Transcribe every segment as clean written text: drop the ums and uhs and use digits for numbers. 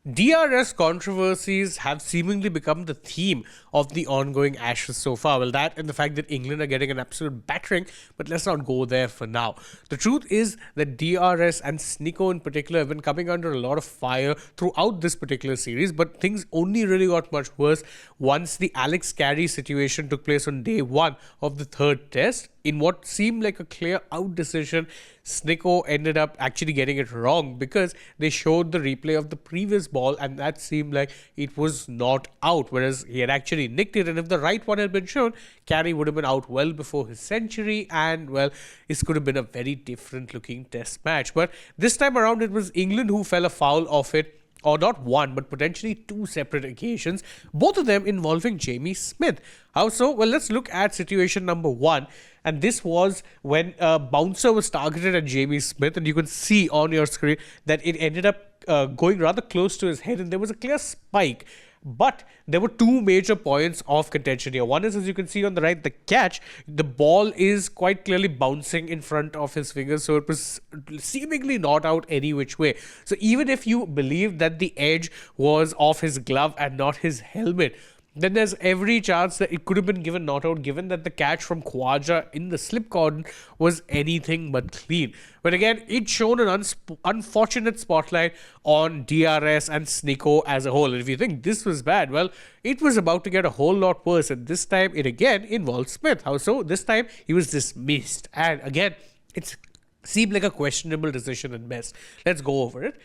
DRS controversies have seemingly become the theme of the ongoing Ashes so far. Well, that and the fact that England are getting an absolute battering, but let's not go there for now. The truth is that DRS and Snicko in particular have been coming under a lot of fire throughout this particular series, but things only really got much worse once the Alex Carey situation took place on day one of the third test. In what seemed like a clear out decision, Snicko ended up actually getting it wrong because they showed the replay of the previous ball and that seemed like it was not out, whereas he had actually nicked it. And if the right one had been shown, Carey would have been out well before his century, and well, this could have been a very different looking test match. But this time around, it was England who fell afoul of it, or not one, but potentially two separate occasions, both of them involving Jamie Smith. How so? Well, let's look at situation number one. And this was when a bouncer was targeted at Jamie Smith, and you can see on your screen that it ended up going rather close to his head, and there was a clear spike. But there were two major points of contention here. One is, as you can see on the right, the catch. The ball is quite clearly bouncing in front of his fingers, so it was seemingly not out any which way. So even if you believe that the edge was off his glove and not his helmet, then there's every chance that it could have been given not out, given that the catch from Khwaja in the slip cordon was anything but clean. But again, it shone an unfortunate spotlight on DRS and Snicko as a whole. And if you think this was bad, well, it was about to get a whole lot worse. And this time, it again involved Smith. How so? This time, he was dismissed. And again, it seemed like a questionable decision at best. Let's go over it.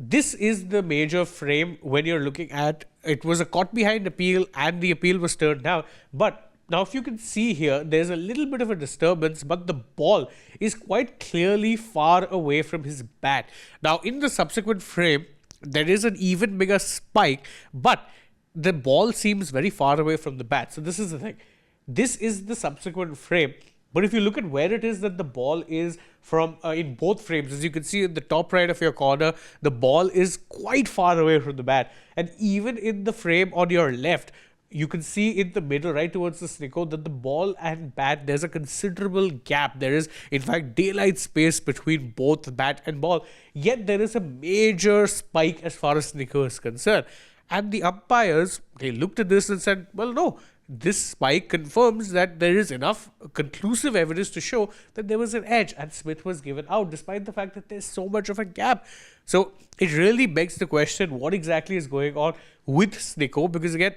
This is the major frame when you're looking at it was a caught behind appeal and the appeal was turned down. But now if you can see here, there's a little bit of a disturbance, but the ball is quite clearly far away from his bat. Now in the subsequent frame, there is an even bigger spike, but the ball seems very far away from the bat. So this is the thing. This is the subsequent frame. But if you look at where it is that the ball is from in both frames, as you can see in the top right of your corner, the ball is quite far away from the bat. And even in the frame on your left, you can see in the middle, right towards the Snicko, that the ball and bat, there's a considerable gap. There is, in fact, daylight space between both bat and ball. Yet there is a major spike as far as Snicko is concerned. And the umpires, they looked at this and said, well, no. This spike confirms that there is enough conclusive evidence to show that there was an edge and Smith was given out despite the fact that there's so much of a gap. So it really begs the question, what exactly is going on with Snicko? Because again,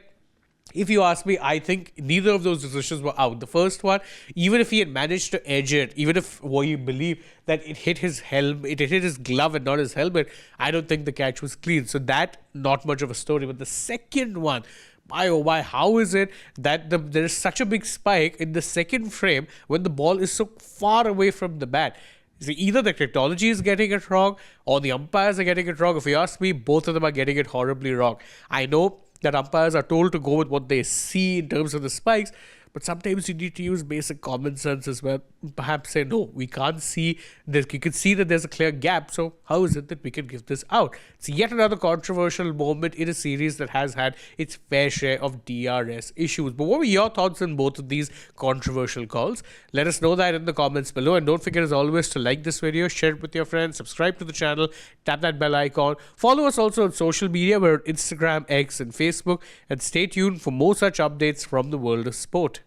if you ask me, I think neither of those decisions were out. The first one, even if he had managed to edge it, even if you believe that it hit his helmet, it hit his glove and not his helmet, I don't think the catch was clean. So that, not much of a story. But the second one, oh my, how is it that there is such a big spike in the second frame when the ball is so far away from the bat? See, either the technology is getting it wrong or the umpires are getting it wrong. If you ask me, both of them are getting it horribly wrong. I know that umpires are told to go with what they see in terms of the spikes, but sometimes you need to use basic common sense as well. Perhaps say, no, we can't see this. You can see that there's a clear gap. So how is it that we can give this out? It's yet another controversial moment in a series that has had its fair share of DRS issues. But what were your thoughts on both of these controversial calls? Let us know that in the comments below. And don't forget, as always, to like this video, share it with your friends, subscribe to the channel, tap that bell icon. Follow us also on social media. We're on Instagram, X, and Facebook. And stay tuned for more such updates from the world of sport.